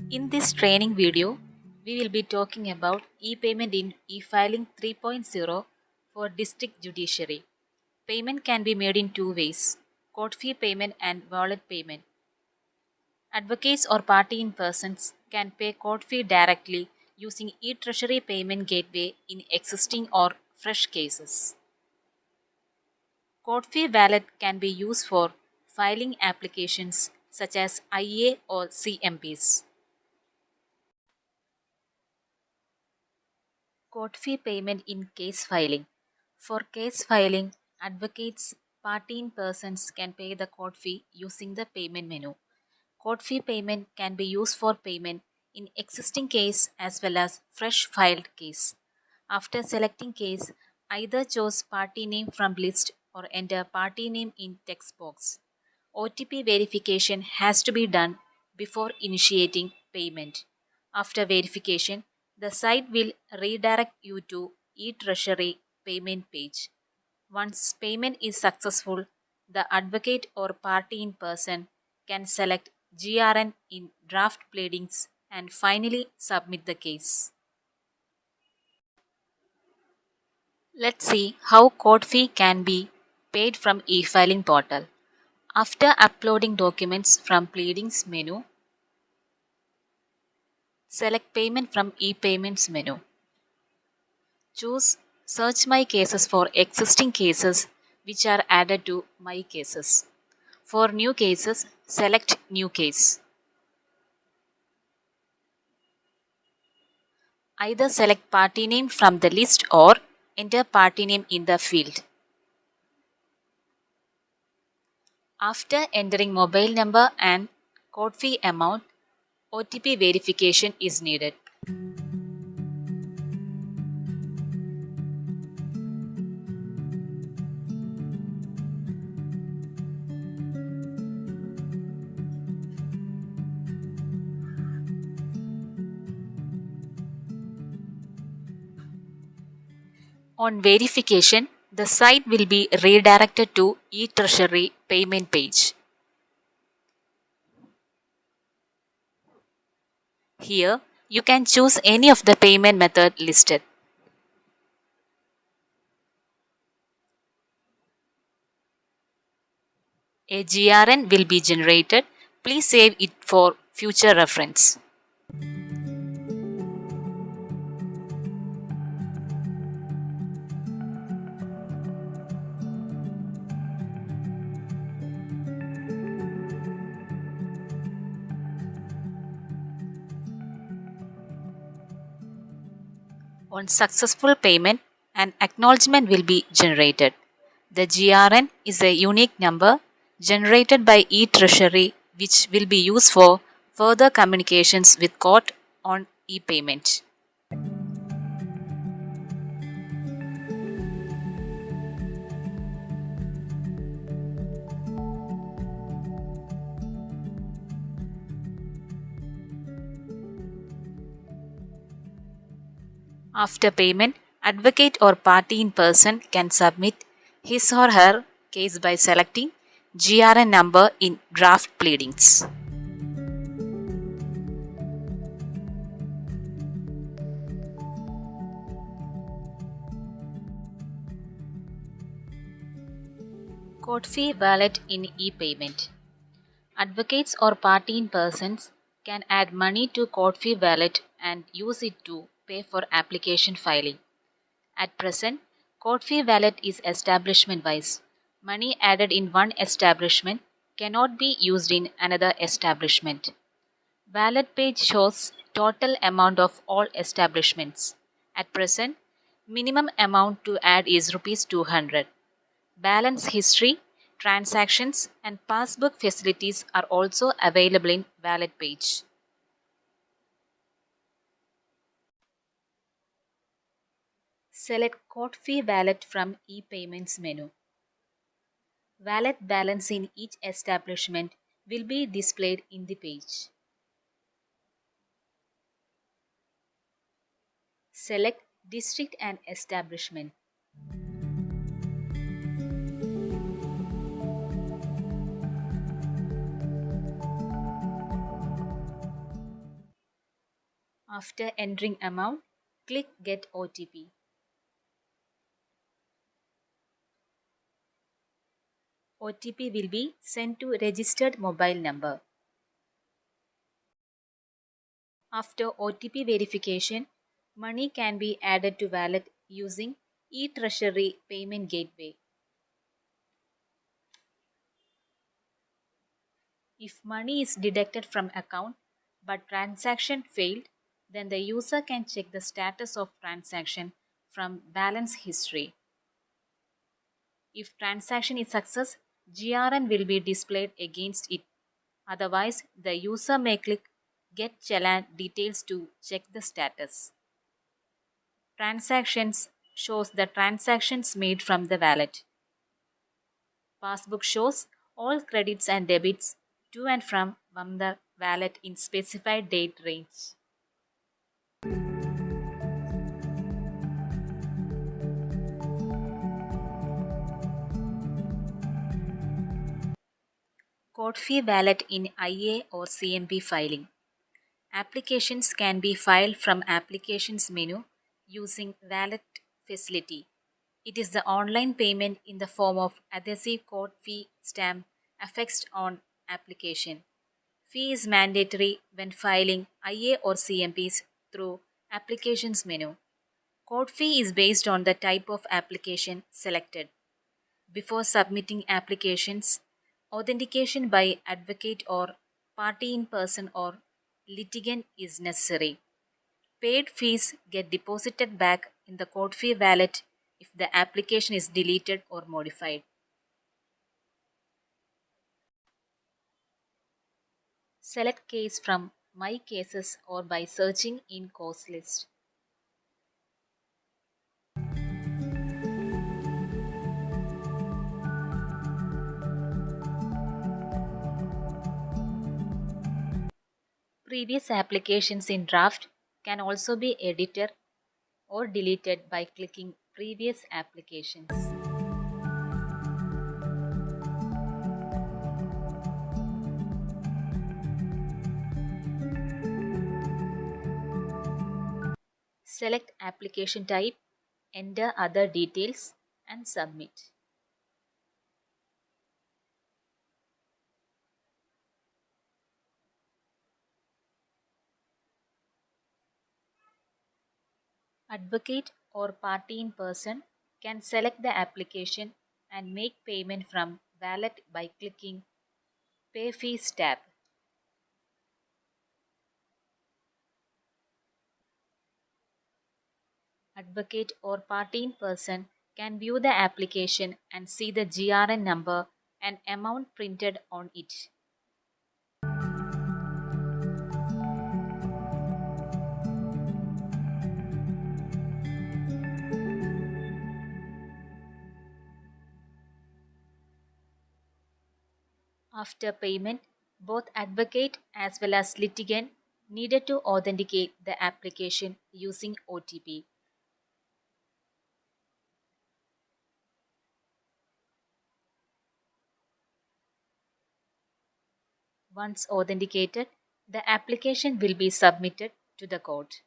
In this training video, we will be talking about e-payment in e-filing 3.0 for district judiciary. Payment can be made in two ways: court fee payment and wallet payment. Advocates or party in persons can pay court fee directly using e-treasury payment gateway in existing or fresh cases. Court fee wallet can be used for filing applications such as IA or CMPs. Court fee payment in case filing. For case filing, advocates, party in persons can pay the court fee using the payment menu. Court fee payment can be used for payment in existing case as well as fresh filed case. After selecting case, either choose party name from list or enter party name in text box. OTP verification has to be done before initiating payment. After verification, the site will redirect you to eTreasury payment page. Once payment is successful, the advocate or party in person can select GRN in draft pleadings and finally submit the case. Let's see how court fee can be paid from e-filing portal. After uploading documents from pleadings menu, select payment from e-payments menu. Choose search my cases for existing cases which are added to my cases. For new cases, select new case. Either select party name from the list or enter party name in the field. After entering mobile number and court fee amount, OTP verification is needed. On verification, the site will be redirected to eTreasury payment page. Here, you can choose any of the payment method listed. A GRN will be generated. Please save it for future reference. On successful payment, an acknowledgement will be generated. The GRN is a unique number generated by eTreasury which will be used for further communications with court on e-payment. After payment, advocate or party in person can submit his or her case by selecting GRN number in draft pleadings. Court fee wallet in e-payment. Advocates or party in persons can add money to court fee wallet and use it to pay for application filing. At present, court fee wallet is establishment wise. Money added in one establishment cannot be used in another establishment. Wallet page shows total amount of all establishments. At present, minimum amount to add is Rs 200. Balance history, transactions and passbook facilities are also available in wallet page. Select court fee wallet from e-payments menu. Wallet balance in each establishment will be displayed in the page. Select district and establishment. After entering amount, click Get OTP. OTP will be sent to registered mobile number. After OTP verification, money can be added to wallet using eTreasury payment gateway. If money is deducted from account but transaction failed, then the user can check the status of transaction from balance history. If transaction is success, GRN will be displayed against it. Otherwise, the user may click Get Challan details to check the status. Transactions shows the transactions made from the wallet. Passbook shows all credits and debits to and from the wallet in specified date range. CodeFee wallet in IA or CMP filing. Applications can be filed from Applications menu using Wallet facility. It is the online payment in the form of adhesive code fee stamp affixed on application. Fee is mandatory when filing IA or CMPs through Applications menu. Code fee is based on the type of application selected. Before submitting applications, authentication by advocate or party in person or litigant is necessary. Paid fees get deposited back in the CodeFee wallet if the application is deleted or modified. Select case from My Cases or by searching in cause list. Previous applications in draft can also be edited or deleted by clicking Previous Applications. Select application type, enter other details and submit. Advocate or party in person can select the application and make payment from wallet by clicking Pay Fees tab. Advocate or party in person can view the application and see the GRN number and amount printed on it. After payment, both advocate as well as litigant needed to authenticate the application using OTP. Once authenticated, the application will be submitted to the court.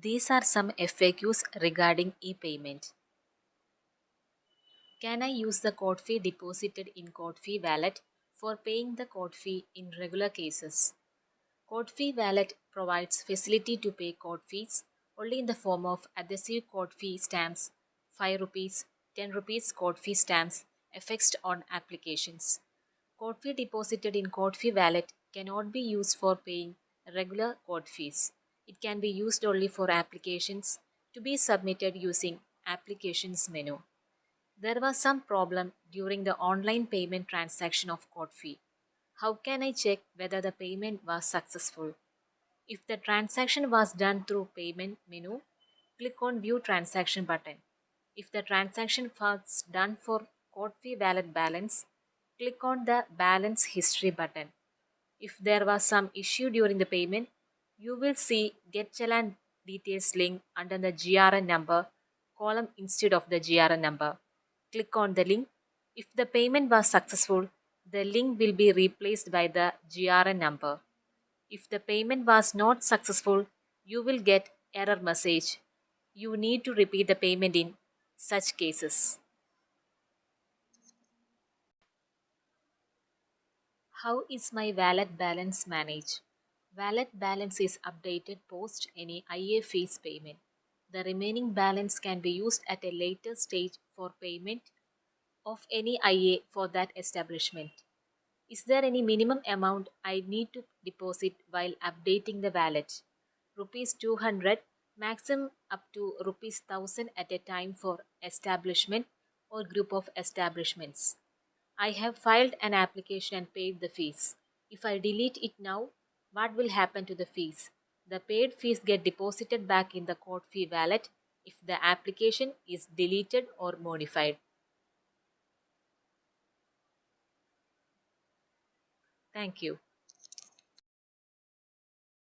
These are some FAQs regarding e-payment. Can I use the code fee deposited in code fee wallet for paying the code fee in regular cases? Code fee wallet provides facility to pay code fees only in the form of adhesive code fee stamps, 5 rupees, 10 rupees code fee stamps affixed on applications. Code fee deposited in code fee wallet cannot be used for paying regular code fees. It can be used only for applications to be submitted using Applications menu. There was some problem during the online payment transaction of code fee. How can I check whether the payment was successful? If the transaction was done through payment menu, click on View Transaction button. If the transaction was done for code fee wallet balance, click on the Balance History button. If there was some issue during the payment, you will see Get Challan Details link under the GRN number column instead of the GRN number. Click on the link. If the payment was successful, The link will be replaced by the GRN number. If the payment was not successful, you will get error message. You need to repeat the payment in such cases. How is my wallet balance managed? Wallet balance is updated post any IA fees payment. The remaining balance can be used at a later stage for payment of any IA for that establishment. Is there any minimum amount I need to deposit while updating the wallet? Rupees 200, maximum up to rupees 1000 at a time for establishment or group of establishments. I have filed an application and paid the fees. If I delete it now, what will happen to the fees? The paid fees get deposited back in the court fee wallet if the application is deleted or modified. Thank you.